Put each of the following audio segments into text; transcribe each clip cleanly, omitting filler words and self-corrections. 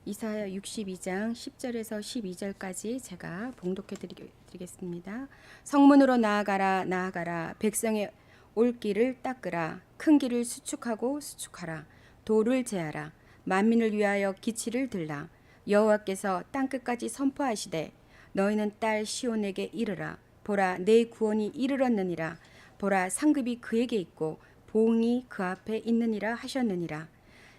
이사야 62장 10절에서 12절까지 제가 봉독해 드리겠습니다. 성문으로 나아가라 나아가라 백성의 올 길을 닦으라 큰 길을 수축하고 수축하라 도를 제하라 만민을 위하여 기치를 들라 여호와께서 땅끝까지 선포하시되 너희는 딸 시온에게 이르라 보라 내 구원이 이르렀느니라 보라 상급이 그에게 있고 보응이 그 앞에 있느니라 하셨느니라.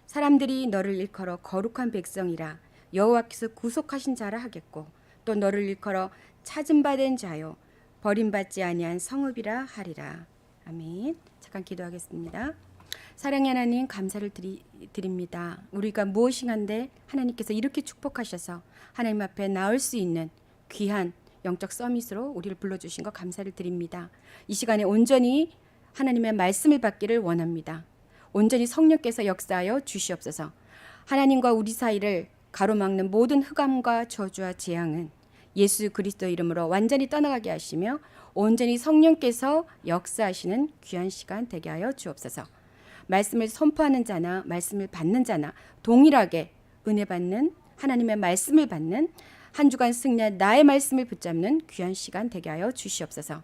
사람들이 너를 일컬어 거룩한 백성이라 여호와께서 구속하신 자라 하겠고 또 너를 일컬어 찾음 받은 자요 버림받지 아니한 성읍이라 하리라. 아멘. 잠깐 기도하겠습니다. 사랑의 하나님 감사를 드립니다. 우리가 무엇인가인데 하나님께서 이렇게 축복하셔서 하나님 앞에 나올 수 있는 귀한 영적 서밋으로 우리를 불러주신 것 감사를 드립니다. 이 시간에 온전히 하나님의 말씀을 받기를 원합니다. 온전히 성령께서 역사하여 주시옵소서. 하나님과 우리 사이를 가로막는 모든 흑암과 저주와 재앙은 예수 그리스도 이름으로 완전히 떠나가게 하시며 온전히 성령께서 역사하시는 귀한 시간 되게 하여 주옵소서. 말씀을 선포하는 자나 말씀을 받는 자나 동일하게 은혜 받는 하나님의 말씀을 받는 한 주간 승리한 나의 말씀을 붙잡는 귀한 시간 되게 하여 주시옵소서.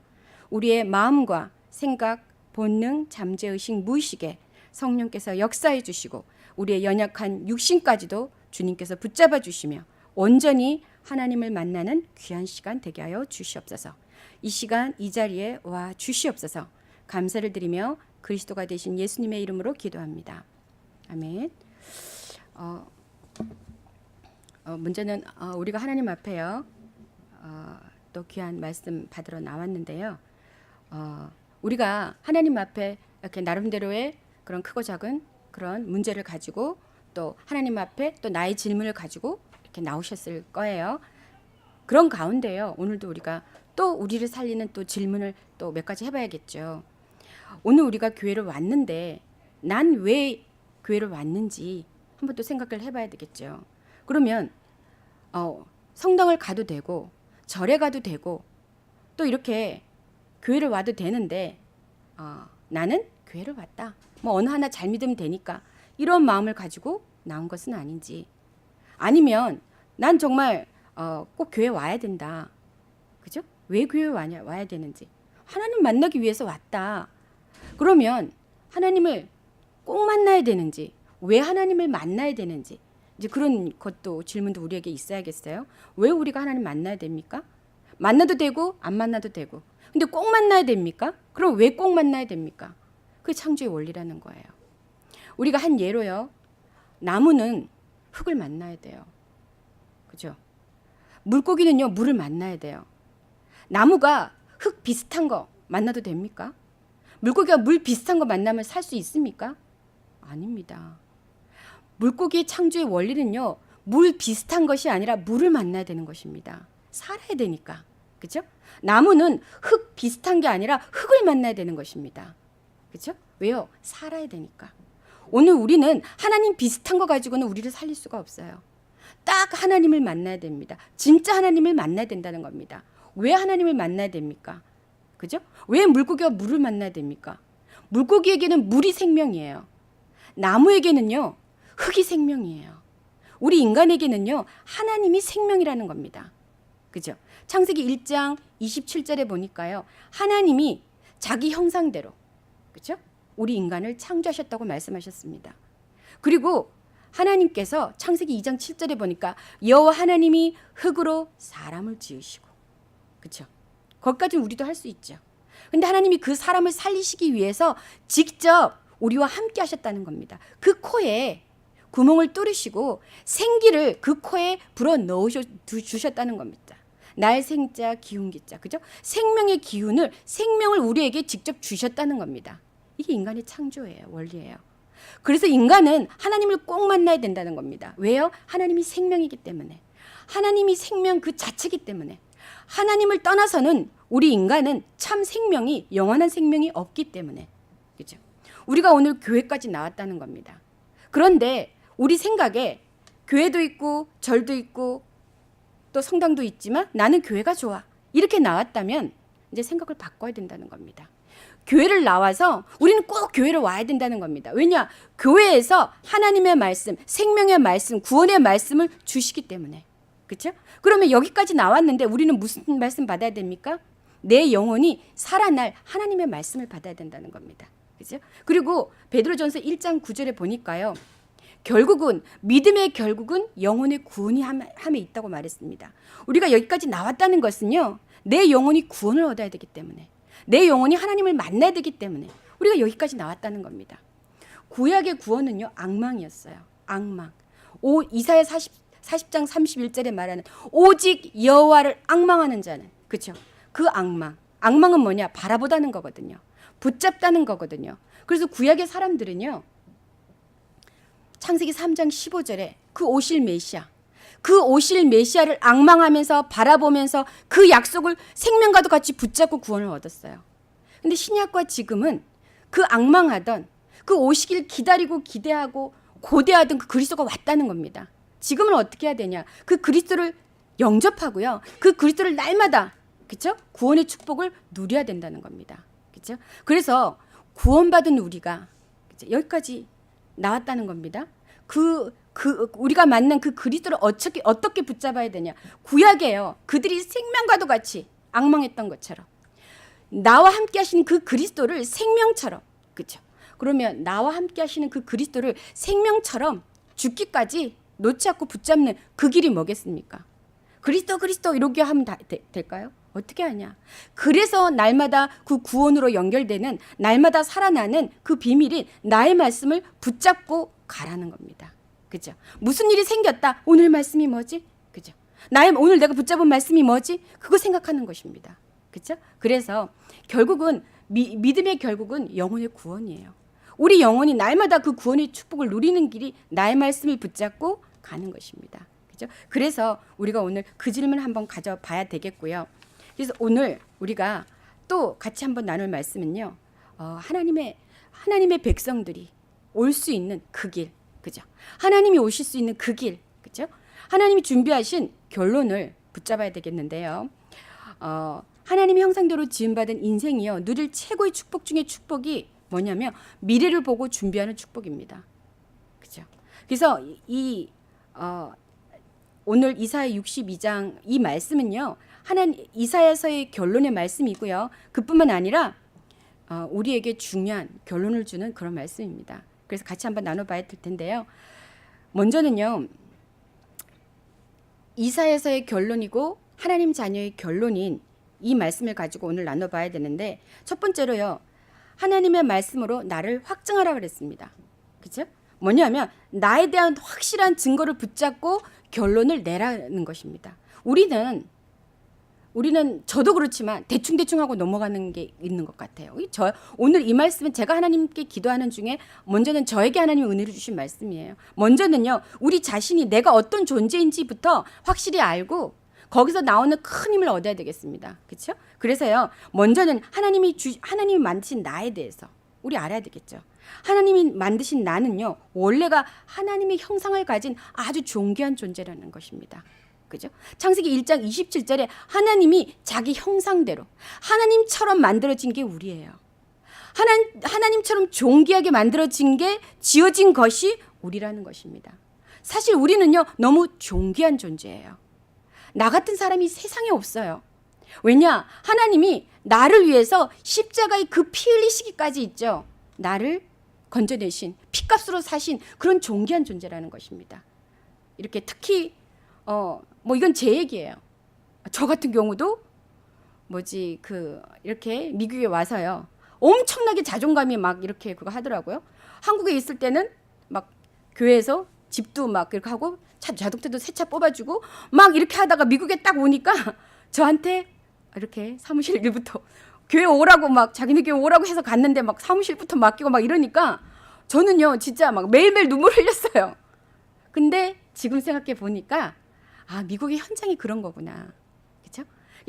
우리의 마음과 생각, 본능, 잠재의식, 무의식에 성령께서 역사해 주시고 우리의 연약한 육신까지도 주님께서 붙잡아 주시며 온전히 하나님을 만나는 귀한 시간 되게 하여 주시옵소서. 이 시간 이 자리에 와 주시옵소서. 감사를 드리며 그리스도가 되신 예수님의 이름으로 기도합니다. 아멘. 문제는 우리가 하나님 앞에요. 또 귀한 말씀 받으러 나왔는데요. 우리가 하나님 앞에 이렇게 나름대로의 그런 크고 작은 그런 문제를 가지고 또 하나님 앞에 또 나의 질문을 가지고 이렇게 나오셨을 거예요. 그런 가운데요. 오늘도 우리가 또 우리를 살리는 또 질문을 또 몇 가지 해봐야겠죠. 오늘 우리가 교회를 왔는데 난 왜 교회를 왔는지 한번 또 생각을 해봐야 되겠죠. 그러면 성당을 가도 되고 절에 가도 되고 또 이렇게 교회를 와도 되는데 나는 교회를 왔다. 뭐 어느 하나 잘 믿으면 되니까 이런 마음을 가지고 나온 것은 아닌지 아니면 난 정말 꼭 교회 와야 된다. 그죠? 왜 교회 와야 되는지 하나님 만나기 위해서 왔다. 그러면 하나님을 꼭 만나야 되는지 왜 하나님을 만나야 되는지 이제 그런 것도 질문도 우리에게 있어야겠어요. 왜 우리가 하나님 만나야 됩니까? 만나도 되고 안 만나도 되고 근데 꼭 만나야 됩니까? 그럼 왜 꼭 만나야 됩니까? 그게 창조의 원리라는 거예요. 우리가 한 예로요. 나무는 흙을 만나야 돼요. 그죠? 물고기는요. 물을 만나야 돼요. 나무가 흙 비슷한 거 만나도 됩니까? 물고기가 물 비슷한 거 만나면 살 수 있습니까? 아닙니다. 물고기의 창조의 원리는요. 물 비슷한 것이 아니라 물을 만나야 되는 것입니다. 살아야 되니까. 그죠? 나무는 흙 비슷한 게 아니라 흙을 만나야 되는 것입니다. 그죠? 왜요? 살아야 되니까. 오늘 우리는 하나님 비슷한 거 가지고는 우리를 살릴 수가 없어요. 딱 하나님을 만나야 됩니다. 진짜 하나님을 만나야 된다는 겁니다. 왜 하나님을 만나야 됩니까? 그죠? 왜 물고기가 물을 만나야 됩니까? 물고기에게는 물이 생명이에요. 나무에게는요. 흙이 생명이에요. 우리 인간에게는요. 하나님이 생명이라는 겁니다. 그죠? 창세기 1장 27절에 보니까요. 하나님이 자기 형상대로 그죠? 우리 인간을 창조하셨다고 말씀하셨습니다. 그리고 하나님께서 창세기 2장 7절에 보니까 여호와 하나님이 흙으로 사람을 지으시고 그렇죠? 거기까지는 우리도 할 수 있죠. 근데 하나님이 그 사람을 살리시기 위해서 직접 우리와 함께 하셨다는 겁니다. 그 코에 구멍을 뚫으시고 생기를 그 코에 불어 넣어 주셨다는 겁니다. 날 생자 기운기자 그죠? 생명의 기운을 생명을 우리에게 직접 주셨다는 겁니다. 이게 인간의 창조예요. 원리예요. 그래서 인간은 하나님을 꼭 만나야 된다는 겁니다. 왜요? 하나님이 생명이기 때문에. 하나님이 생명 그 자체이기 때문에. 하나님을 떠나서는 우리 인간은 참 생명이 영원한 생명이 없기 때문에. 그죠? 우리가 오늘 교회까지 나왔다는 겁니다. 그런데 우리 생각에 교회도 있고 절도 있고 또 성당도 있지만 나는 교회가 좋아. 이렇게 나왔다면 이제 생각을 바꿔야 된다는 겁니다. 교회를 나와서 우리는 꼭 교회를 와야 된다는 겁니다. 왜냐? 교회에서 하나님의 말씀, 생명의 말씀, 구원의 말씀을 주시기 때문에. 그렇죠? 그러면 여기까지 나왔는데 우리는 무슨 말씀 받아야 됩니까? 내 영혼이 살아날 하나님의 말씀을 받아야 된다는 겁니다. 그렇죠? 그리고 베드로전서 1장 9절에 보니까요. 결국은 믿음의 결국은 영혼의 구원이 함에 있다고 말했습니다. 우리가 여기까지 나왔다는 것은요. 내 영혼이 구원을 얻어야 되기 때문에, 내 영혼이 하나님을 만나야 되기 때문에 우리가 여기까지 나왔다는 겁니다. 구약의 구원은요. 악망이었어요. 악망. 이사야 40장 31절에 말하는 오직 여호와를 악망하는 자는, 그렇죠? 그 악망은 뭐냐? 바라보다는 거거든요. 붙잡다는 거거든요. 그래서 구약의 사람들은요. 창세기 3장 15절에 그 오실 메시아를 악망하면서 바라보면서 그 약속을 생명과도 같이 붙잡고 구원을 얻었어요. 근데 신약과 지금은 그 악망하던, 그 오시길 기다리고 기대하고 고대하던 그 그리스도가 왔다는 겁니다. 지금은 어떻게 해야 되냐? 그 그리스도를 영접하고요. 그 그리스도를 날마다, 그렇죠? 구원의 축복을 누려야 된다는 겁니다. 그렇죠? 그래서 구원받은 우리가 여기까지 나왔다는 겁니다. 우리가 만난 그 그리스도를 어떻게 붙잡아야 되냐? 구약에요. 그들이 생명과도 같이 악망했던 것처럼 나와 함께 하시는 그 그리스도를 생명처럼, 그렇죠? 그러면 나와 함께 하시는 그 그리스도를 생명처럼 죽기까지 놓지 않고 붙잡는 그 길이 뭐겠습니까? 그리스도 이렇게 하면 될까요? 어떻게 하냐? 그래서 날마다 그 구원으로 연결되는, 날마다 살아나는 그 비밀이 나의 말씀을 붙잡고 가라는 겁니다. 그죠? 무슨 일이 생겼다. 오늘 말씀이 뭐지? 그죠? 오늘 내가 붙잡은 말씀이 뭐지? 그거 생각하는 것입니다. 그죠? 그래서 결국은 믿음의 결국은 영혼의 구원이에요. 우리 영혼이 날마다 그 구원의 축복을 누리는 길이 나의 말씀을 붙잡고 가는 것입니다. 그죠? 그래서 우리가 오늘 그 질문 한번 가져봐야 되겠고요. 그래서 오늘 우리가 또 같이 한번 나눌 말씀은요. 하나님의 백성들이 올 수 있는 그 길, 그죠? 하나님이 오실 수 있는 그 길, 그죠? 하나님이 준비하신 결론을 붙잡아야 되겠는데요. 하나님의 형상대로 지음받은 인생이요. 누릴 최고의 축복 중에 축복이 뭐냐면 미래를 보고 준비하는 축복입니다. 그죠? 그래서 오늘 이사야 62장 이 말씀은요. 이사야서의 결론의 말씀이고요. 그뿐만 아니라 우리에게 중요한 결론을 주는 그런 말씀입니다. 그래서 같이 한번 나눠봐야 될 텐데요. 먼저는요. 이사야서의 결론이고 하나님 자녀의 결론인 이 말씀을 가지고 오늘 나눠봐야 되는데, 첫 번째로요. 하나님의 말씀으로 나를 확증하라 그랬습니다. 그렇죠? 뭐냐면 나에 대한 확실한 증거를 붙잡고 결론을 내라는 것입니다. 우리는 저도 그렇지만 대충 하고 넘어가는 게 있는 것 같아요. 오늘 이 말씀은 제가 하나님께 기도하는 중에 먼저는 저에게 하나님이 은혜를 주신 말씀이에요. 먼저는요. 우리 자신이 내가 어떤 존재인지부터 확실히 알고 거기서 나오는 큰 힘을 얻어야 되겠습니다. 그렇죠? 그래서요. 먼저는 하나님이 만드신 나에 대해서 우리 알아야 되겠죠. 하나님이 만드신 나는요. 원래가 하나님의 형상을 가진 아주 존귀한 존재라는 것입니다. 그죠? 창세기 1장 27절에 하나님이 자기 형상대로 하나님처럼 만들어진 게 우리예요. 하나님처럼 존귀하게 만들어진 게 지어진 것이 우리라는 것입니다. 사실 우리는요. 너무 존귀한 존재예요. 나 같은 사람이 세상에 없어요. 왜냐? 하나님이 나를 위해서 십자가의 그 피 흘리시기까지 있죠. 나를 건져내신, 피값으로 사신 그런 존귀한 존재라는 것입니다. 이렇게 특히 이건 제 얘기예요. 저 같은 경우도 이렇게 미국에 와서요. 엄청나게 자존감이 막 이렇게 그거 하더라고요. 한국에 있을 때는 막 교회에서 집도 막 이렇게 하고 자동차도 새 차 뽑아주고 막 이렇게 하다가 미국에 딱 오니까 저한테 이렇게 사무실 일부터 교회 오라고 막 자기네 교회 오라고 해서 갔는데 막 사무실부터 맡기고 막 이러니까 저는요 진짜 막 매일매일 눈물 흘렸어요. 근데 지금 생각해 보니까 미국의 현장이 그런 거구나. 그렇죠?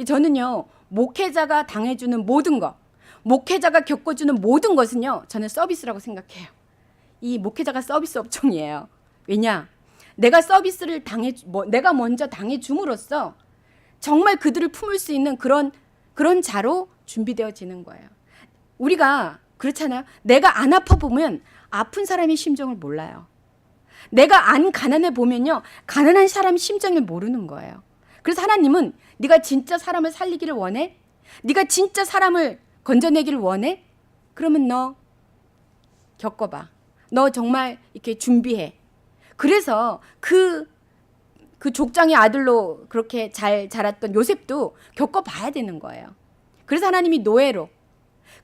저는요 목회자가 당해주는 모든 것, 목회자가 겪어주는 모든 것은요 저는 서비스라고 생각해요. 이 목회자가 서비스 업종이에요. 왜냐? 내가 서비스를 내가 먼저 당해줌으로써 정말 그들을 품을 수 있는 그런 자로 준비되어지는 거예요. 우리가 그렇잖아요. 내가 안 아파 보면 아픈 사람의 심정을 몰라요. 내가 안 가난해 보면요, 가난한 사람 심정을 모르는 거예요. 그래서 하나님은 네가 진짜 사람을 살리기를 원해? 네가 진짜 사람을 건져내기를 원해? 그러면 너 겪어봐. 너 정말 이렇게 준비해. 그래서 그 족장의 아들로 그렇게 잘 자랐던 요셉도 겪어봐야 되는 거예요. 그래서 하나님이 노예로,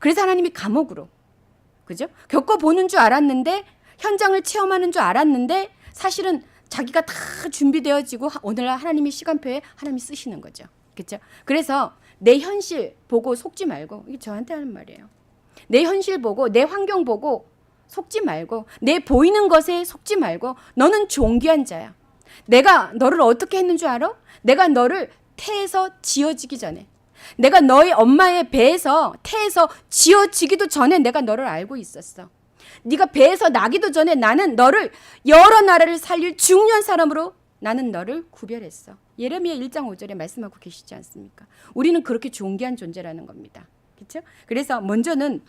그래서 하나님이 감옥으로, 그죠? 겪어보는 줄 알았는데, 현장을 체험하는 줄 알았는데, 사실은 자기가 다 준비되어지고 오늘날 하나님의 시간표에 하나님이 쓰시는 거죠. 그렇죠? 그래서 내 현실 보고 속지 말고, 이게 저한테 하는 말이에요. 내 현실 보고, 내 환경 보고 속지 말고, 내 보이는 것에 속지 말고, 너는 존귀한 자야. 내가 너를 어떻게 했는 줄 알아? 내가 너를 태에서 지어지기 전에, 내가 너의 엄마의 배에서 태에서 지어지기도 전에 내가 너를 알고 있었어. 네가 배에서 나기도 전에 나는 너를 여러 나라를 살릴 중요한 사람으로 나는 너를 구별했어. 예레미야 1장 5절에 말씀하고 계시지 않습니까? 우리는 그렇게 존귀한 존재라는 겁니다. 그렇죠? 그래서 먼저는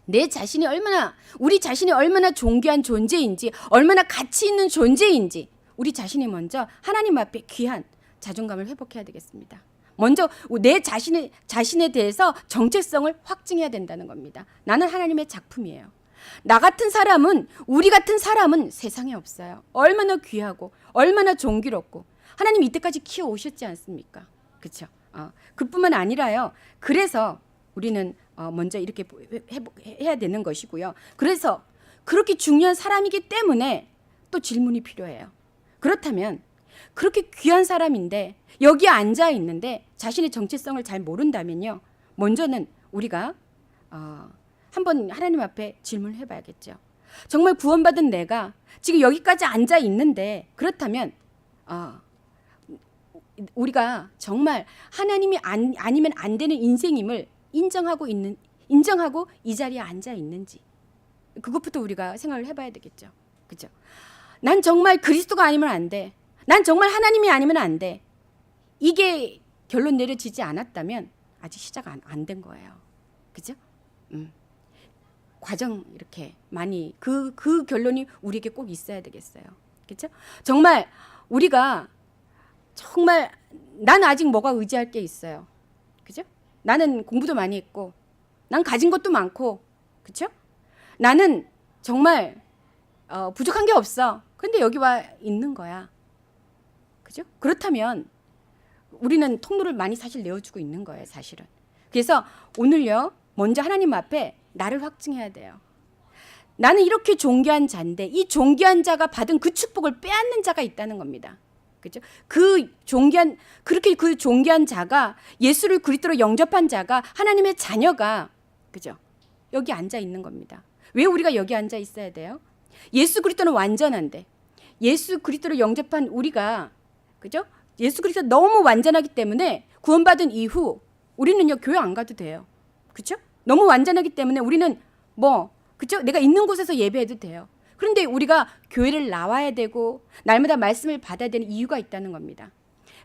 내 자신이 얼마나, 우리 자신이 얼마나 존귀한 존재인지, 얼마나 가치 있는 존재인지 우리 자신이 먼저 하나님 앞에 귀한 자존감을 회복해야 되겠습니다. 먼저 내 자신에 대해서 정체성을 확증해야 된다는 겁니다. 나는 하나님의 작품이에요. 나 같은 사람은, 우리 같은 사람은 세상에 없어요. 얼마나 귀하고 얼마나 존귀롭고 하나님 이때까지 키워오셨지 않습니까? 그렇죠? 그뿐만 아니라요. 그래서 우리는 먼저 이렇게 해야 되는 것이고요. 그래서 그렇게 중요한 사람이기 때문에 또 질문이 필요해요. 그렇다면 그렇게 귀한 사람인데 여기에 앉아 있는데 자신의 정체성을 잘 모른다면요. 먼저는 우리가 한번 하나님 앞에 질문을 해봐야겠죠. 정말 구원받은 내가 지금 여기까지 앉아 있는데, 그렇다면 우리가 정말 하나님이 아니면 안 되는 인생임을 인정하고 이 자리에 앉아 있는지, 그것부터 우리가 생각을 해봐야 되겠죠. 그죠? 난 정말 그리스도가 아니면 안 돼. 난 정말 하나님이 아니면 안 돼. 이게 결론 내려지지 않았다면 아직 시작 안 된 거예요. 그죠? 과정 이렇게 많이 그 결론이 우리에게 꼭 있어야 되겠어요. 그렇죠? 정말 우리가 정말 나는 아직 뭐가 의지할 게 있어요. 그죠? 나는 공부도 많이 했고, 난 가진 것도 많고, 그렇죠? 나는 정말 부족한 게 없어. 근데 여기 와 있는 거야. 그죠? 그렇다면 우리는 통로를 많이 사실 내어주고 있는 거예요, 사실은. 그래서 오늘요, 먼저 하나님 앞에 나를 확증해야 돼요. 나는 이렇게 존귀한 자인데 이 존귀한 자가 받은 그 축복을 빼앗는 자가 있다는 겁니다. 그죠? 그렇게 그 존귀한 자가, 예수를 그리스도로 영접한 자가, 하나님의 자녀가, 그죠? 여기 앉아 있는 겁니다. 왜 우리가 여기 앉아 있어야 돼요? 예수 그리스도는 완전한데, 예수 그리스도를 영접한 우리가, 그죠? 예수 그리스도 너무 완전하기 때문에 구원받은 이후 우리는요, 교회 안 가도 돼요. 그죠? 너무 완전하기 때문에 우리는 그죠? 내가 있는 곳에서 예배해도 돼요. 그런데 우리가 교회를 나와야 되고 날마다 말씀을 받아야 되는 이유가 있다는 겁니다.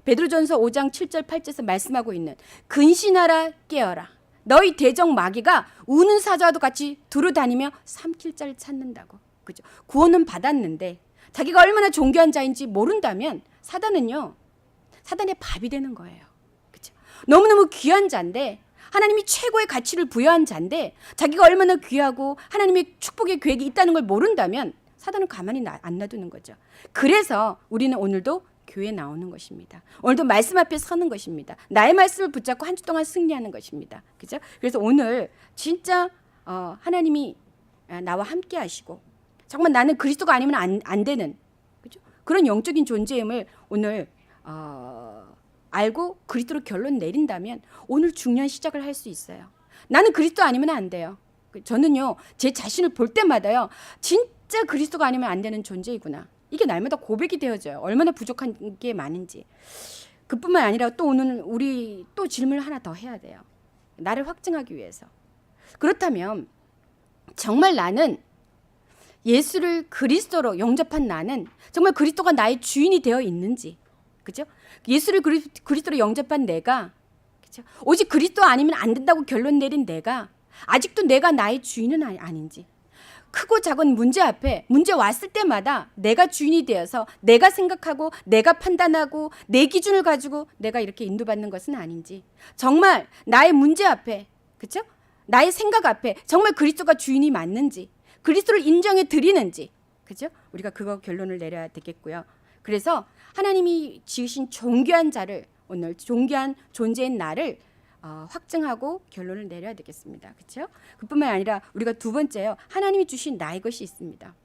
베드로전서 5장 7절 8절에서 말씀하고 있는, 근신하라 깨어라. 너희 대적 마귀가 우는 사자와도 같이 두루다니며 삼킬 자를 찾는다고. 그죠? 구원은 받았는데 자기가 얼마나 존귀한 자인지 모른다면 사단의 밥이 되는 거예요. 그죠? 너무너무 귀한 자인데, 하나님이 최고의 가치를 부여한 자인데 자기가 얼마나 귀하고 하나님의 축복의 계획이 있다는 걸 모른다면 사단은 가만히 안 놔두는 거죠. 그래서 우리는 오늘도 교회에 나오는 것입니다. 오늘도 말씀 앞에 서는 것입니다. 나의 말씀을 붙잡고 한 주 동안 승리하는 것입니다. 그죠? 그래서 오늘 진짜 하나님이 나와 함께 하시고, 정말 나는 그리스도가 아니면 안 되는, 그죠? 그런 영적인 존재임을 오늘 알고 그리스도로 결론 내린다면 오늘 중요한 시작을 할 수 있어요. 나는 그리스도 아니면 안 돼요. 저는요, 제 자신을 볼 때마다요, 진짜 그리스도가 아니면 안 되는 존재이구나. 이게 날마다 고백이 되어져요. 얼마나 부족한 게 많은지. 그뿐만 아니라 또 오늘 우리 또 질문을 하나 더 해야 돼요. 나를 확증하기 위해서. 그렇다면 정말 나는 예수를 그리스도로 영접한 나는 정말 그리스도가 나의 주인이 되어 있는지, 그죠? 예수를 그리스도로 영접한 내가, 그죠? 오직 그리스도 아니면 안 된다고 결론 내린 내가 아직도 내가 나의 주인은 아닌지, 크고 작은 문제 앞에 문제 왔을 때마다 내가 주인이 되어서 내가 생각하고 내가 판단하고 내 기준을 가지고 내가 이렇게 인도받는 것은 아닌지, 정말 나의 문제 앞에, 그렇죠? 나의 생각 앞에 정말 그리스도가 주인이 맞는지, 그리스도를 인정해 드리는지, 그렇죠? 우리가 그거 결론을 내려야 되겠고요. 그래서 하나님이 지으신 존귀한 자를, 오늘 존귀한 존재인 나를 확증하고 결론을 내려야 되겠습니다. 그렇죠? 그뿐만 아니라 우리가 두 번째요, 하나님이 주신 나의 것이 있습니다.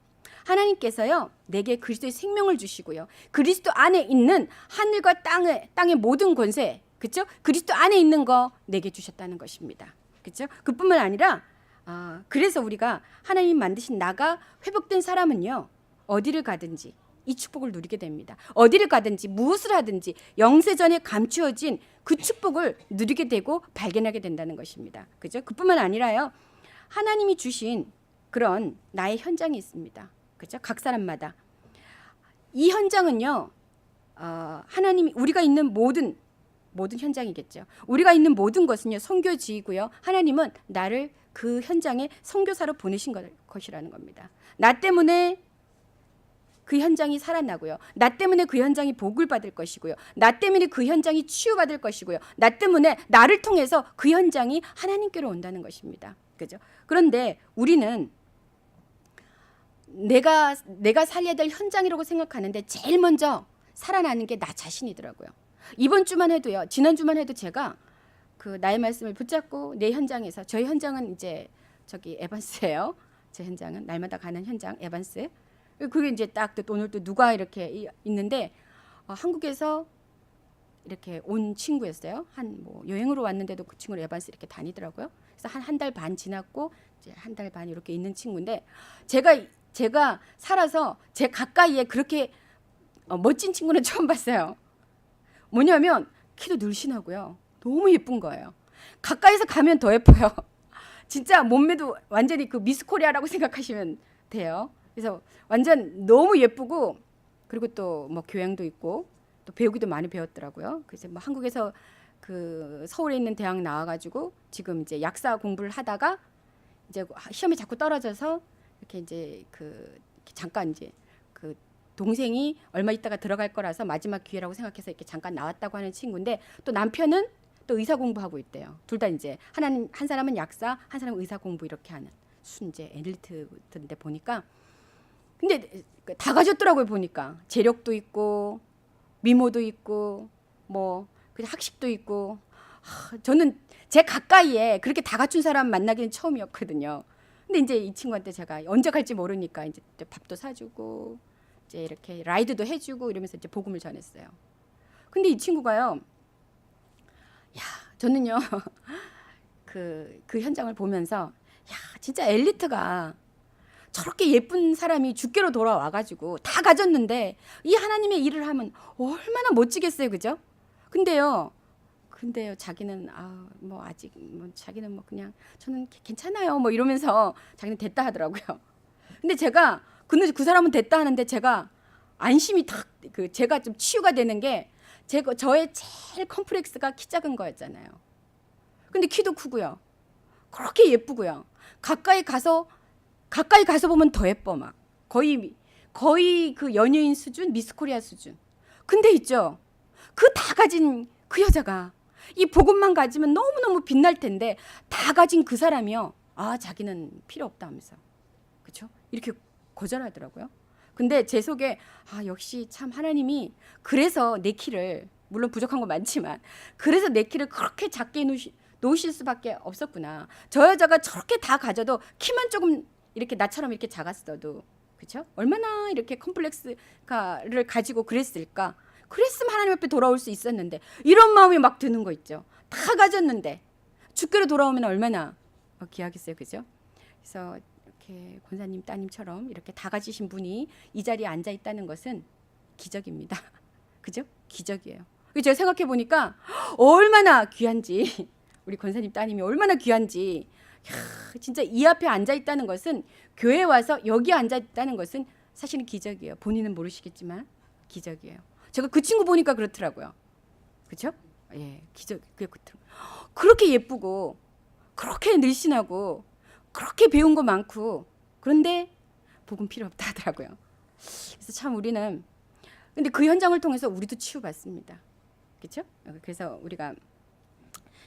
하나님께서요 내게 그리스도의 생명을 주시고요, 그리스도 안에 있는 하늘과 땅의 모든 권세, 그렇죠? 그리스도 안에 있는 거 내게 주셨다는 것입니다. 그렇죠? 그뿐만 아니라 그래서 우리가 하나님 만드신 나가 회복된 사람은요 어디를 가든지 이 축복을 누리게 됩니다. 어디를 가든지 무엇을 하든지 영세전에 감추어진 그 축복을 누리게 되고 발견하게 된다는 것입니다. 그죠? 그뿐만 아니라요, 하나님이 주신 그런 나의 현장이 있습니다. 그죠? 각 사람마다 이 현장은요, 하나님이 우리가 있는 모든 현장이겠죠. 우리가 있는 모든 것은요 선교지이고요, 하나님은 나를 그 현장에 선교사로 보내신 것이라는 겁니다. 나 때문에 그 현장이 살아나고요, 나 때문에 그 현장이 복을 받을 것이고요, 나 때문에 그 현장이 치유받을 것이고요, 나 때문에 나를 통해서 그 현장이 하나님께로 온다는 것입니다. 그죠? 그런데 우리는 내가 살려야 될 현장이라고 생각하는데 제일 먼저 살아나는 게 나 자신이더라고요. 이번 주만 해도요, 지난 주만 해도 제가 그 나의 말씀을 붙잡고 내 현장에서, 저희 현장은 이제 저기 에반스예요. 제 현장은 날마다 가는 현장 에반스. 그게 이제 딱 오늘 또 누가 이렇게 있는데 한국에서 이렇게 온 친구였어요. 한 뭐 여행으로 왔는데도 그 친구를 에반스 이렇게 다니더라고요. 그래서 한 달 반 지났고 이제 한 달 반 이렇게 있는 친구인데, 제가 살아서 제 가까이에 그렇게 멋진 친구는 처음 봤어요. 뭐냐면 키도 늘씬하고요, 너무 예쁜 거예요. 가까이서 가면 더 예뻐요. 진짜 몸매도 완전히 그 미스 코리아라고 생각하시면 돼요. 그래서 완전 너무 예쁘고, 그리고 또 뭐 교양도 있고 또 배우기도 많이 배웠더라고요. 그래서 뭐 한국에서 그 서울에 있는 대학 나와가지고 지금 이제 약사 공부를 하다가 이제 시험에 자꾸 떨어져서 이렇게 이제 이렇게 잠깐 이제 그 동생이 얼마 있다가 들어갈 거라서 마지막 기회라고 생각해서 이렇게 잠깐 나왔다고 하는 친구인데, 또 남편은 또 의사 공부하고 있대요. 둘 다 이제 한 사람은 약사, 한 사람은 의사 공부 이렇게 하는 순재 엘리트인데 보니까, 근데 다 가졌더라고요. 보니까 재력도 있고 미모도 있고 뭐 그냥 학식도 있고. 저는 제 가까이에 그렇게 다 갖춘 사람 만나기는 처음이었거든요. 근데 이제 이 친구한테 제가 언제 갈지 모르니까 이제 밥도 사주고 이제 이렇게 라이드도 해주고 이러면서 이제 복음을 전했어요. 근데 이 친구가요, 야, 저는요 그 현장을 보면서, 야, 진짜 엘리트가 저렇게 예쁜 사람이 주께로 돌아와가지고 다 가졌는데 이 하나님의 일을 하면 얼마나 멋지겠어요, 그죠? 근데요 자기는 뭐 아직 뭐 자기는 뭐 그냥 저는 괜찮아요 뭐 이러면서 자기는 됐다 하더라고요. 근데 제가 그 사람은 됐다 하는데 제가 안심이 제가 좀 치유가 되는 게, 저의 제일 컴플렉스가 키 작은 거였잖아요. 근데 키도 크고요, 그렇게 예쁘고요, 가까이 가서 보면 더 예뻐. 막 거의 그 연예인 수준, 미스 코리아 수준. 근데 있죠, 그 다 가진 그 여자가 이 복음만 가지면 너무너무 빛날 텐데 다 가진 그 사람이요, 자기는 필요 없다 하면서, 그렇죠? 이렇게 거절하더라고요. 근데 제 속에 역시 참 하나님이 그래서 내 키를, 물론 부족한 거 많지만 그래서 내 키를 그렇게 작게 놓으실 수밖에 없었구나. 저 여자가 저렇게 다 가져도 키만 조금 이렇게 나처럼 이렇게 작았어도, 그렇죠? 얼마나 이렇게 컴플렉스를 가지고 그랬을까? 그랬으면 하나님 앞에 돌아올 수 있었는데, 이런 마음이 막 드는 거 있죠. 다 가졌는데 주께로 돌아오면 얼마나 귀하겠어요, 그죠? 그래서 이렇게 권사님 따님처럼 이렇게 다 가지신 분이 이 자리에 앉아 있다는 것은 기적입니다. 그죠? 기적이에요. 제가 생각해 보니까 얼마나 귀한지, 우리 권사님 따님이 얼마나 귀한지, 진짜 이 앞에 앉아 있다는 것은, 교회에 와서 여기 앉아 있다는 것은 사실은 기적이에요. 본인은 모르시겠지만 기적이에요. 제가 그 친구 보니까 그렇더라고요. 그렇죠? 예, 기적. 그렇게 예쁘고 그렇게 늘씬하고 그렇게 배운 거 많고 그런데 복음 필요 없다 하더라고요. 그래서 참 우리는 근데 그 현장을 통해서 우리도 치유받습니다. 그렇죠? 그래서 우리가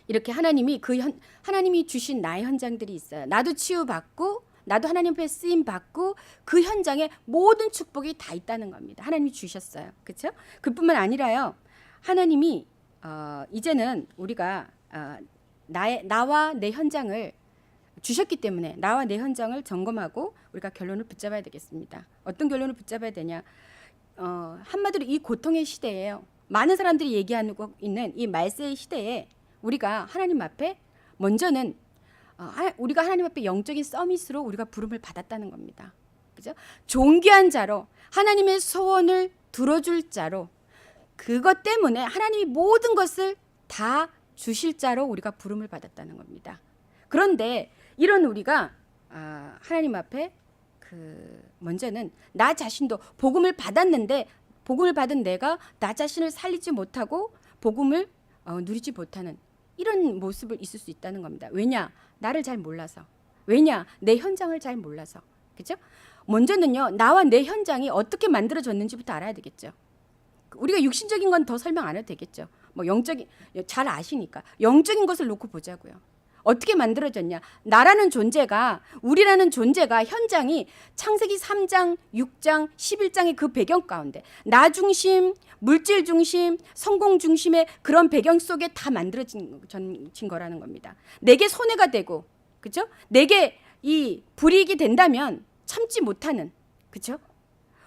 이렇게 하나님이 주신 나의 현장들이 있어요. 나도 치유받고 나도 하나님 앞에 쓰임 받고 그 현장에 모든 축복이 다 있다는 겁니다. 하나님이 주셨어요. 그렇죠? 그뿐만 아니라요. 하나님이 이제는 우리가 나와 내 현장을 주셨기 때문에 나와 내 현장을 점검하고 우리가 결론을 붙잡아야 되겠습니다. 어떤 결론을 붙잡아야 되냐? 한마디로 이 고통의 시대예요. 많은 사람들이 얘기하고 있는 이 말세의 시대에 우리가 하나님 앞에 먼저는 우리가 하나님 앞에 영적인 서밋으로 우리가 부름을 받았다는 겁니다. 그죠? 존귀한 자로 하나님의 소원을 들어줄 자로 그것 때문에 하나님이 모든 것을 다 주실 자로 우리가 부름을 받았다는 겁니다. 그런데 이런 우리가 하나님 앞에 먼저는 나 자신도 복음을 받았는데 복음을 받은 내가 나 자신을 살리지 못하고 복음을 누리지 못하는 이런 모습을 있을 수 있다는 겁니다. 왜냐? 나를 잘 몰라서. 왜냐? 내 현장을 잘 몰라서. 그죠? 먼저는요. 나와 내 현장이 어떻게 만들어졌는지부터 알아야 되겠죠. 우리가 육신적인 건 더 설명 안 해도 되겠죠. 뭐 영적인 잘 아시니까 영적인 것을 놓고 보자고요. 어떻게 만들어졌냐? 나라는 존재가 우리라는 존재가 현장이 창세기 3장, 6장, 11장의 그 배경 가운데 나 중심, 물질 중심, 성공 중심의 그런 배경 속에 다 만들어진 거라는 겁니다. 내게 손해가 되고, 그죠? 내게 이 불이익이 된다면 참지 못하는, 그죠?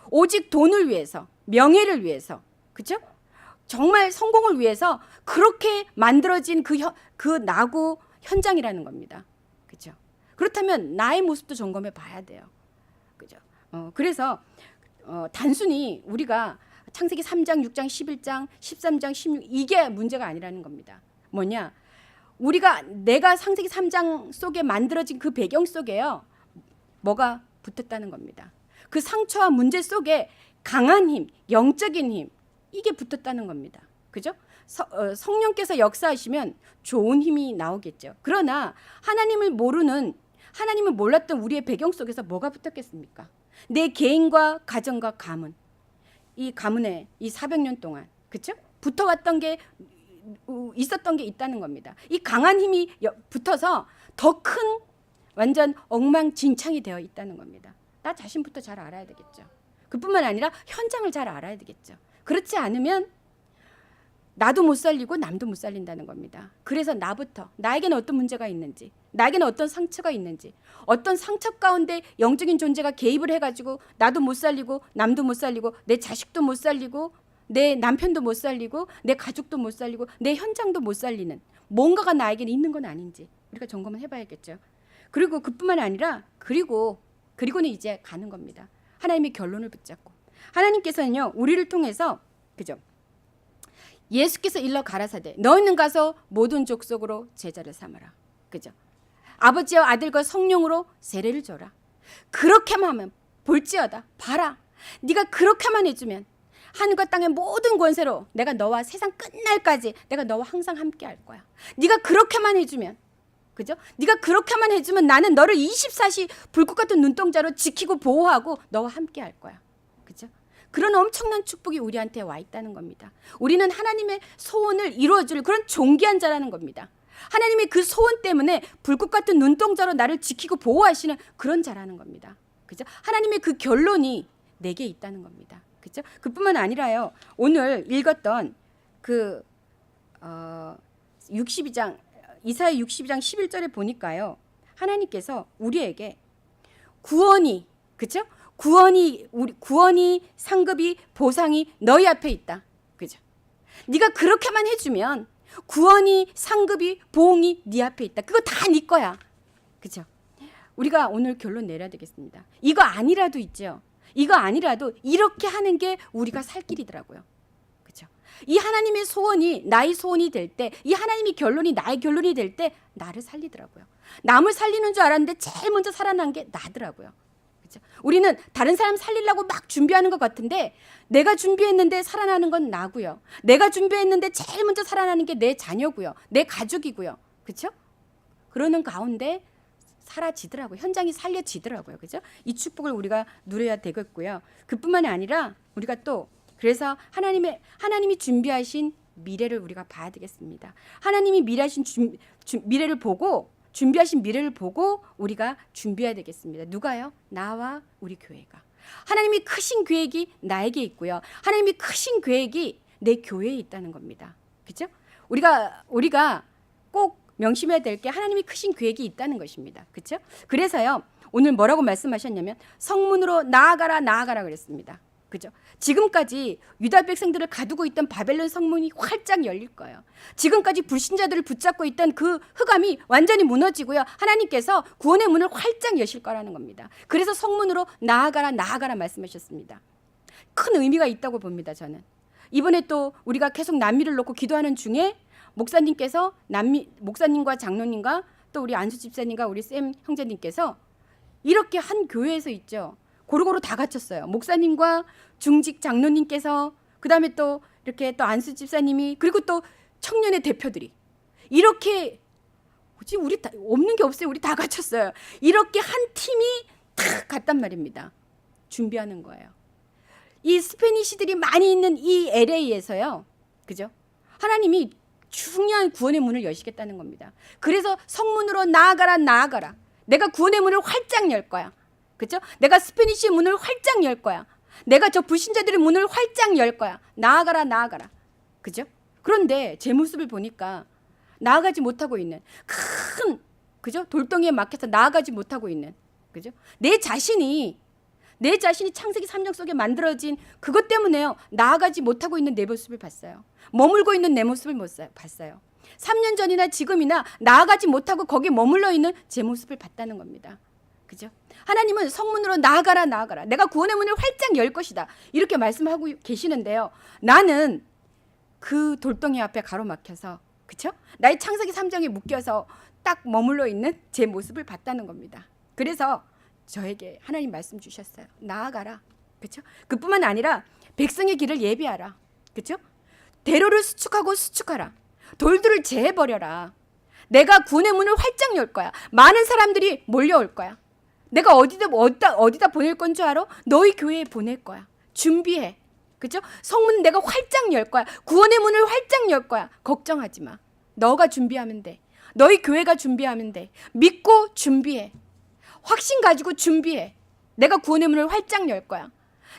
오직 돈을 위해서, 명예를 위해서, 그죠? 정말 성공을 위해서 그렇게 만들어진 그 나고 현장이라는 겁니다. 그죠? 그렇다면 나의 모습도 점검해 봐야 돼요. 그죠? 그래서 단순히 우리가 창세기 3장, 6장, 11장, 13장, 16 이게 문제가 아니라는 겁니다. 뭐냐? 내가 창세기 3장 속에 만들어진 그 배경 속에요. 뭐가 붙었다는 겁니다. 그 상처와 문제 속에 강한 힘, 영적인 힘 이게 붙었다는 겁니다. 그죠? 성령께서 역사하시면 좋은 힘이 나오겠죠. 그러나 하나님을 몰랐던 우리의 배경 속에서 뭐가 붙었겠습니까? 내 개인과 가정과 가문. 이 가문에 이 400년 동안 그렇죠? 붙어왔던 게 있었던 게 있다는 겁니다. 이 강한 힘이 붙어서 더 큰 완전 엉망진창이 되어 있다는 겁니다. 나 자신부터 잘 알아야 되겠죠. 그뿐만 아니라 현장을 잘 알아야 되겠죠. 그렇지 않으면 나도 못 살리고 남도 못 살린다는 겁니다. 그래서 나에게는 어떤 문제가 있는지, 나에게는 어떤 상처가 있는지, 어떤 상처 가운데 영적인 존재가 개입을 해가지고 나도 못 살리고 남도 못 살리고 내 자식도 못 살리고 내 남편도 못 살리고 내 가족도 못 살리고 내 현장도 못 살리는 뭔가가 나에게는 있는 건 아닌지 우리가 점검을 해봐야겠죠. 그리고 그뿐만 아니라 그리고는 이제 가는 겁니다. 하나님의 결론을 붙잡고 하나님께서는요 우리를 통해서 그죠? 예수께서 일러 가라사대 너희는 가서 모든 족속으로 제자를 삼아라. 그죠? 아버지와 아들과 성령으로 세례를 줘라. 그렇게만 하면 볼지어다. 봐라. 네가 그렇게만 해주면 하늘과 땅의 모든 권세로 내가 너와 세상 끝날까지 내가 너와 항상 함께 할 거야. 네가 그렇게만 해주면 그죠? 네가 그렇게만 해주면 나는 너를 24시 불꽃 같은 눈동자로 지키고 보호하고 너와 함께 할 거야. 그죠? 그런 엄청난 축복이 우리한테 와 있다는 겁니다. 우리는 하나님의 소원을 이루어줄 그런 존귀한 자라는 겁니다. 하나님의 그 소원 때문에 불꽃 같은 눈동자로 나를 지키고 보호하시는 그런 자라는 겁니다. 그죠? 하나님의 그 결론이 내게 있다는 겁니다. 그죠? 그뿐만 아니라요. 오늘 읽었던 그 62장 이사야 62장 11절에 보니까요. 하나님께서 우리에게 구원이 그죠? 구원이 상급이 보상이 너희 앞에 있다. 그죠? 네가 그렇게만 해주면 구원이 상급이 보응이 네 앞에 있다. 그거 다 네 거야. 그죠? 우리가 오늘 결론 내려야 되겠습니다. 이거 아니라도 있죠. 이거 아니라도 이렇게 하는 게 우리가 살 길이더라고요. 그죠? 이 하나님의 소원이 나의 소원이 될 때, 이 하나님의 결론이 나의 결론이 될 때 나를 살리더라고요. 남을 살리는 줄 알았는데 제일 먼저 살아난 게 나더라고요. 그죠? 우리는 다른 사람 살리려고 막 준비하는 것 같은데 내가 준비했는데 살아나는 건 나고요. 내가 준비했는데 제일 먼저 살아나는 게 내 자녀고요. 내 가족이고요. 그렇죠? 그러는 가운데 사라지더라고요. 현장이 살려지더라고요. 그죠? 이 축복을 우리가 누려야 되겠고요. 그뿐만이 아니라 우리가 또 그래서 하나님이 준비하신 미래를 우리가 봐야 되겠습니다. 하나님이 미래를 보고 준비하신 미래를 보고 우리가 준비해야 되겠습니다. 누가요? 나와 우리 교회가. 하나님이 크신 계획이 나에게 있고요. 하나님이 크신 계획이 내 교회에 있다는 겁니다. 그죠? 우리가 꼭 명심해야 될 게 하나님이 크신 계획이 있다는 것입니다. 그렇죠? 그래서요. 오늘 뭐라고 말씀하셨냐면 성문으로 나아가라 그랬습니다. 그죠? 지금까지 유다 백성들을 가두고 있던 바벨론 성문이 활짝 열릴 거예요. 지금까지 불신자들을 붙잡고 있던 그 흑암이 완전히 무너지고요. 하나님께서 구원의 문을 활짝 여실 거라는 겁니다. 그래서 성문으로 나아가라 말씀하셨습니다. 큰 의미가 있다고 봅니다. 저는. 이번에 또 우리가 계속 남미를 놓고 기도하는 중에 목사님과 장로님과 또 우리 안수 집사님과 우리 쌤 형제님께서 이렇게 한 교회에서 있죠. 고루고루 다 갇혔어요. 목사님과 중직 장로님께서 그다음에 또 이렇게 또 안수 집사님이 그리고 또 청년의 대표들이 이렇게 우리 다, 없는 게 없어요. 우리 다 갇혔어요. 이렇게 한 팀이 탁 갔단 말입니다. 준비하는 거예요. 이 스페니시들이 많이 있는 이 LA에서요. 그죠? 하나님이 중요한 구원의 문을 여시겠다는 겁니다. 그래서 성문으로 나아가라. 내가 구원의 문을 활짝 열 거야. 그렇죠? 내가 스페니쉬의 문을 활짝 열 거야. 내가 저 불신자들의 문을 활짝 열 거야. 나아가라. 그죠? 그런데 제 모습을 보니까 나아가지 못하고 있는 큰 그죠? 돌덩이에 막혀서 나아가지 못하고 있는 그죠? 내 자신이 창세기 3장 속에 만들어진 그것 때문에요. 나아가지 못하고 있는 내 모습을 봤어요. 머물고 있는 내 모습을 봤어요. 3년 전이나 지금이나 나아가지 못하고 거기에 머물러 있는 제 모습을 봤다는 겁니다. 그죠? 하나님은 성문으로 나아가라. 내가 구원의 문을 활짝 열 것이다. 이렇게 말씀하고 계시는데요. 나는 그 돌덩이 앞에 가로막혀서 그죠? 나의 창세기 3장에 묶여서 딱 머물러 있는 제 모습을 봤다는 겁니다. 그래서 저에게 하나님 말씀 주셨어요. 나아가라. 그렇죠? 그뿐만 아니라 백성의 길을 예비하라. 그렇죠? 대로를 수축하라. 돌들을 제해버려라. 내가 구원의 문을 활짝 열 거야. 많은 사람들이 몰려올 거야. 내가 어디다 보낼 건 줄 알아? 너희 교회에 보낼 거야. 준비해. 그렇죠? 성문 내가 활짝 열 거야. 구원의 문을 활짝 열 거야. 걱정하지 마. 너가 준비하면 돼. 너희 교회가 준비하면 돼. 믿고 준비해. 확신 가지고 준비해. 내가 구원의 문을 활짝 열 거야.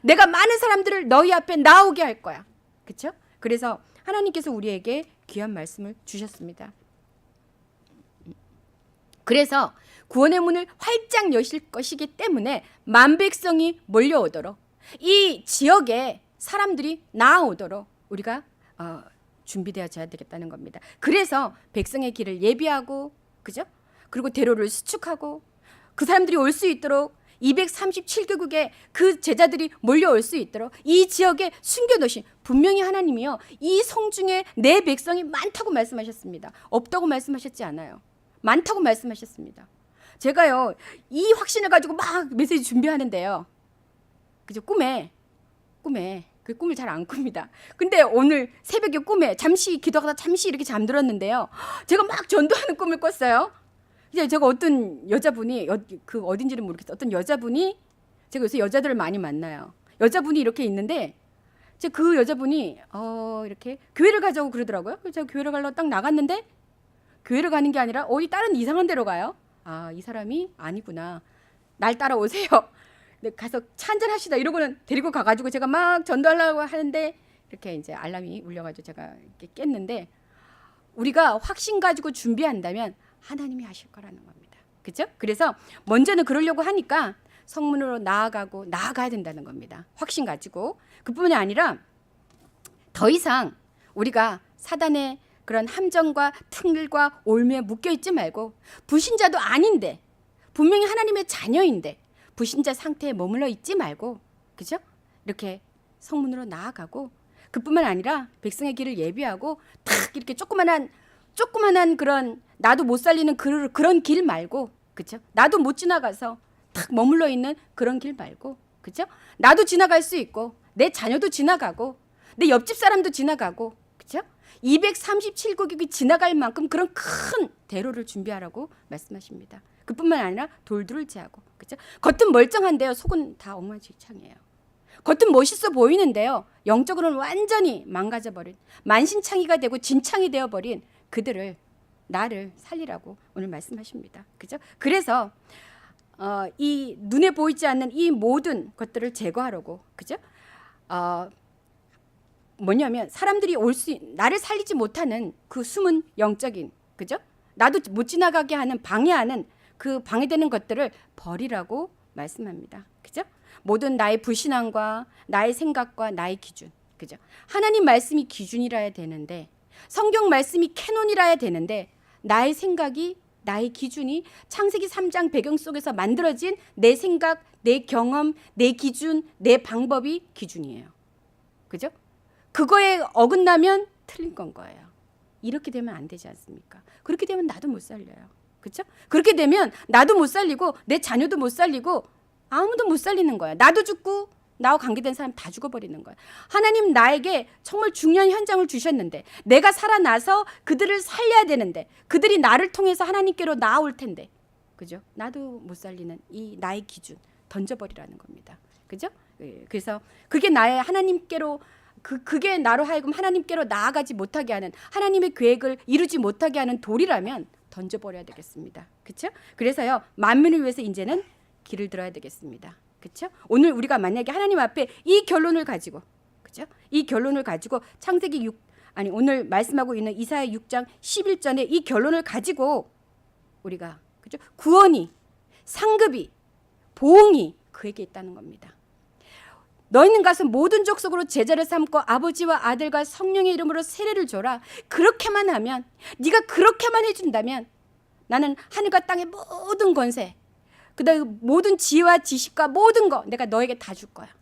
내가 많은 사람들을 너희 앞에 나오게 할 거야. 그렇죠? 그래서 하나님께서 우리에게 귀한 말씀을 주셨습니다. 그래서 구원의 문을 활짝 여실 것이기 때문에 만백성이 몰려오도록 이 지역에 사람들이 나아오도록 우리가 준비되어져야 되겠다는 겁니다. 그래서 백성의 길을 예비하고 그죠? 그리고 대로를 수축하고 그 사람들이 올 수 있도록 237개국에 그 제자들이 몰려올 수 있도록 이 지역에 숨겨놓으신 분명히 하나님이요. 이 성중에 내 백성이 많다고 말씀하셨습니다. 없다고 말씀하셨지 않아요. 많다고 말씀하셨습니다. 제가요. 이 확신을 가지고 막 메시지 준비하는데요. 그죠? 꿈에 그 꿈을 잘 안 꿉니다. 근데 오늘 새벽에 꿈에 잠시 기도하다 잠시 이렇게 잠들었는데요. 제가 막 전도하는 꿈을 꿨어요. 이제 제가 어떤 여자분이 그 어딘지는 모르겠어요. 어떤 여자분이 제가 요새 여자들을 많이 만나요. 여자분이 이렇게 있는데 그 여자분이 이렇게 교회를 가자고 그러더라고요. 그래서 제가 교회를 가려고 딱 나갔는데 교회를 가는 게 아니라 어디 다른 이상한 데로 가요. 아, 이 사람이 아니구나. 날 따라오세요. 가서 차 한잔 합시다. 이러고는 데리고 가가지고 제가 막 전도하려고 하는데 이렇게 이제 알람이 울려가지고 제가 이렇게 깼는데 우리가 확신 가지고 준비한다면 하나님이 하실 거라는 겁니다. 그렇죠? 그래서 먼저는 그러려고 하니까 성문으로 나아가야 된다는 겁니다. 확신 가지고. 그뿐만이 아니라 더 이상 우리가 사단의 그런 함정과 틀과 올무에 묶여 있지 말고 불신자도 아닌데 분명히 하나님의 자녀인데 불신자 상태에 머물러 있지 말고 그죠? 이렇게 성문으로 나아가고 그뿐만 아니라 백성의 길을 예비하고 탁 이렇게 조그만한 그런 나도 못 살리는 그런 길 말고 그죠? 나도 못 지나가서 탁 머물러 있는 그런 길 말고 그죠? 나도 지나갈 수 있고 내 자녀도 지나가고 내 옆집 사람도 지나가고 그죠? 237국이 지나갈 만큼 그런 큰 대로를 준비하라고 말씀하십니다. 그뿐만 아니라 돌들을 제하고, 그렇죠? 겉은 멀쩡한데요, 속은 다 엉망진창이에요. 겉은 멋있어 보이는데요, 영적으로는 완전히 망가져버린, 만신창이가 되고 진창이 되어버린 그들을, 나를 살리라고 오늘 말씀하십니다. 그죠? 그래서 이 눈에 보이지 않는 이 모든 것들을 제거하라고, 그죠? 뭐냐면 사람들이 나를 살리지 못하는 그 숨은 영적인, 그죠? 나도 못 지나가게 하는, 방해하는 그 방해되는 것들을 버리라고 말씀합니다. 그죠? 모든 나의 불신앙과 나의 생각과 나의 기준, 그죠? 하나님 말씀이 기준이라야 되는데, 성경 말씀이 캐논이라야 되는데, 나의 생각이, 나의 기준이 창세기 3장 배경 속에서 만들어진 내 생각, 내 경험, 내 기준, 내 방법이 기준이에요. 그죠? 그거에 어긋나면 틀린 건 거예요. 이렇게 되면 안 되지 않습니까? 그렇게 되면 나도 못 살려요. 그렇죠? 그렇게 되면 나도 못 살리고 내 자녀도 못 살리고 아무도 못 살리는 거야. 나도 죽고 나와 관계된 사람 다 죽어버리는 거야. 하나님 나에게 정말 중요한 현장을 주셨는데, 내가 살아나서 그들을 살려야 되는데, 그들이 나를 통해서 하나님께로 나아올 텐데, 그죠? 나도 못 살리는 이 나의 기준 던져버리라는 겁니다. 그죠? 그래서 그게 나의 하나님께로, 그게 나로 하여금 하나님께로 나아가지 못하게 하는, 하나님의 계획을 이루지 못하게 하는 돌이라면 던져버려야 되겠습니다. 그렇죠? 그래서요, 만민을 위해서 이제는 길을 들어야 되겠습니다. 그렇죠? 오늘 우리가 만약에 하나님 앞에 이 결론을 가지고, 그렇죠? 이 결론을 가지고 오늘 말씀하고 있는 이사야 6장 11절에 이 결론을 가지고 우리가, 그렇죠? 구원이, 상급이, 보응이 그에게 있다는 겁니다. 너희는 가서 모든 족속으로 제자를 삼고 아버지와 아들과 성령의 이름으로 세례를 줘라. 그렇게만 하면, 네가 그렇게만 해준다면 나는 하늘과 땅의 모든 권세, 그다음 모든 지혜와 지식과 모든 거 내가 너에게 다 줄 거야.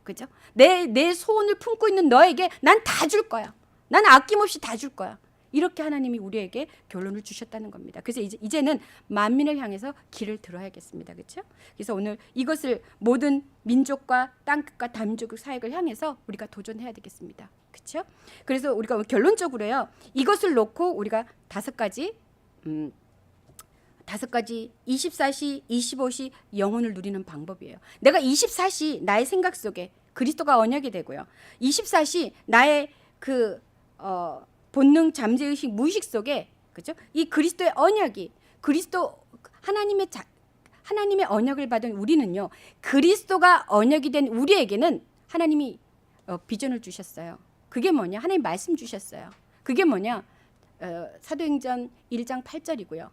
그죠? 내 소원을 품고 있는 너에게 난 다 줄 거야. 난 아낌없이 다 줄 거야. 이렇게 하나님이 우리에게 결론을 주셨다는 겁니다. 그래서 이제는 만민을 향해서 길을 들어야겠습니다. 그렇죠? 그래서 오늘 이것을 모든 민족과 땅끝과 다민족 사역을 향해서 우리가 도전해야 되겠습니다. 그렇죠? 그래서 우리가 결론적으로요, 이것을 놓고 우리가 다섯 가지 24시, 25시 영혼을 누리는 방법이에요. 내가 24시 나의 생각 속에 그리스도가 언약이 되고요. 24시 나의 본능, 잠재의식, 무의식 속에, 그렇죠? 이 그리스도의 언약이, 그리스도 하나님의 언약을 받은 우리는요, 그리스도가 언약이 된 우리에게는 하나님이 비전을 주셨어요. 그게 뭐냐? 하나님 말씀 주셨어요. 그게 뭐냐? 사도행전 1장 8절이고요.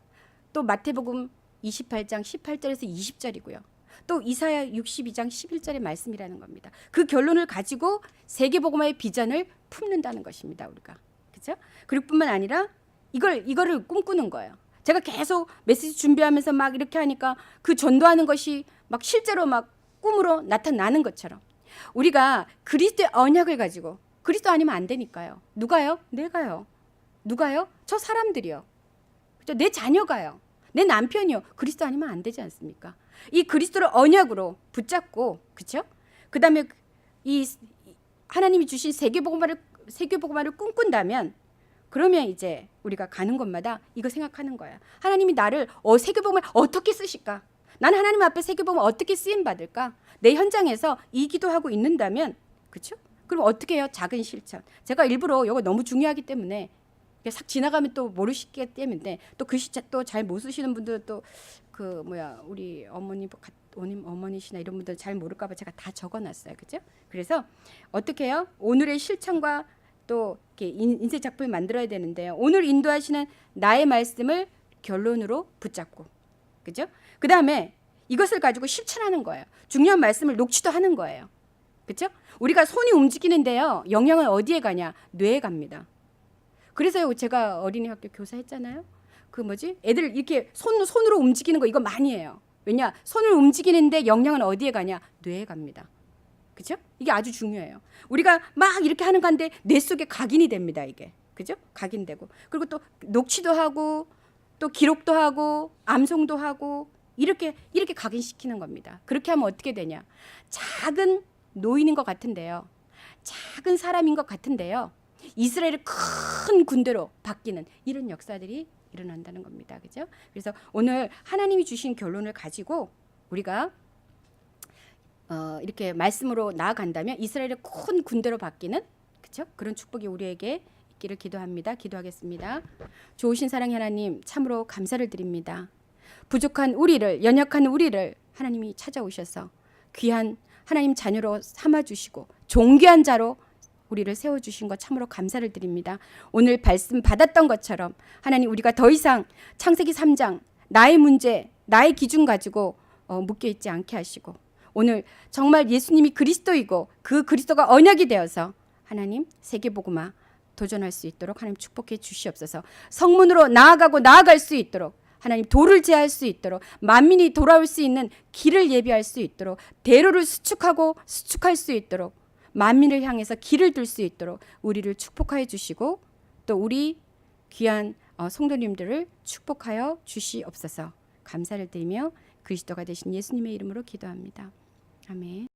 또 마태복음 28장 18절에서 20절이고요. 또 이사야 62장 11절의 말씀이라는 겁니다. 그 결론을 가지고 세계복음화의 비전을 품는다는 것입니다, 우리가. 그렇죠? 그리고 뿐만 아니라 이거를 꿈꾸는 거예요. 제가 계속 메시지 준비하면서 막 이렇게 하니까 그 전도하는 것이 막 실제로 막 꿈으로 나타나는 것처럼, 우리가 그리스도의 언약을 가지고, 그리스도 아니면 안 되니까요. 누가요? 내가요. 누가요? 저 사람들이요. 그렇죠? 내 자녀가요. 내 남편이요. 그리스도 아니면 안 되지 않습니까? 이 그리스도를 언약으로 붙잡고, 그렇죠? 그다음에 이 하나님이 주신 세계복음화를 꿈꾼다면, 그러면 이제 우리가 가는 곳마다 이거 생각하는 거야. 하나님이 나를 세계복음을 어떻게 쓰실까? 나는 하나님 앞에 세계복음을 어떻게 쓰임 받을까? 내 현장에서 이 기도하고 있는다면, 그렇죠? 그럼 어떻게 해요? 작은 실천. 제가 일부러 이거 너무 중요하기 때문에 싹 지나가면 또 모르시기 때문에, 또 글씨 또 잘 못 쓰시는 분들, 또 우리 어머니시나 이런 분들 잘 모를까봐 제가 다 적어놨어요. 그죠? 그래서 어떻게 해요? 오늘의 실천과 또 이렇게 인생 작품을 만들어야 되는데요. 오늘 인도하시는 나의 말씀을 결론으로 붙잡고, 그죠? 그 다음에 이것을 가지고 실천하는 거예요. 중요한 말씀을 녹취도 하는 거예요. 그죠? 우리가 손이 움직이는데요, 영향은 어디에 가냐? 뇌에 갑니다. 그래서 제가 어린이 학교 교사했잖아요. 애들 이렇게 손으로 움직이는 거 이거 많이 해요. 왜냐? 손을 움직이는데 영향은 어디에 가냐? 뇌에 갑니다. 그죠? 이게 아주 중요해요. 우리가 막 이렇게 하는 건데 뇌 속에 각인이 됩니다, 이게. 그죠? 각인되고. 그리고 또 녹취도 하고, 또 기록도 하고, 암송도 하고, 이렇게 각인시키는 겁니다. 그렇게 하면 어떻게 되냐? 작은 노인인 것 같은데요. 작은 사람인 것 같은데요. 이스라엘을 큰 군대로 바뀌는 이런 역사들이 일어난다는 겁니다. 그죠? 그래서 오늘 하나님이 주신 결론을 가지고 우리가 이렇게 말씀으로 나아간다면 이스라엘의 큰 군대로 바뀌는, 그렇죠? 그런 축복이 우리에게 있기를 기도합니다. 기도하겠습니다. 좋으신 사랑의 하나님, 참으로 감사를 드립니다. 부족한 우리를, 연약한 우리를 하나님이 찾아오셔서 귀한 하나님 자녀로 삼아주시고 존귀한 자로 우리를 세워주신 것 참으로 감사를 드립니다. 오늘 말씀 받았던 것처럼 하나님, 우리가 더 이상 창세기 3장 나의 문제, 나의 기준 가지고 묶여있지 않게 하시고, 오늘 정말 예수님이 그리스도이고 그 그리스도가 언약이 되어서 하나님 세계복음화 도전할 수 있도록 하나님 축복해 주시옵소서. 성문으로 나아갈 수 있도록, 하나님 도를 제할 수 있도록, 만민이 돌아올 수 있는 길을 예비할 수 있도록, 대로를 수축할 수 있도록, 만민을 향해서 길을 둘 수 있도록 우리를 축복하여 주시고, 또 우리 귀한 성도님들을 축복하여 주시옵소서. 감사를 드리며 그리스도가 되신 예수님의 이름으로 기도합니다. 아멘.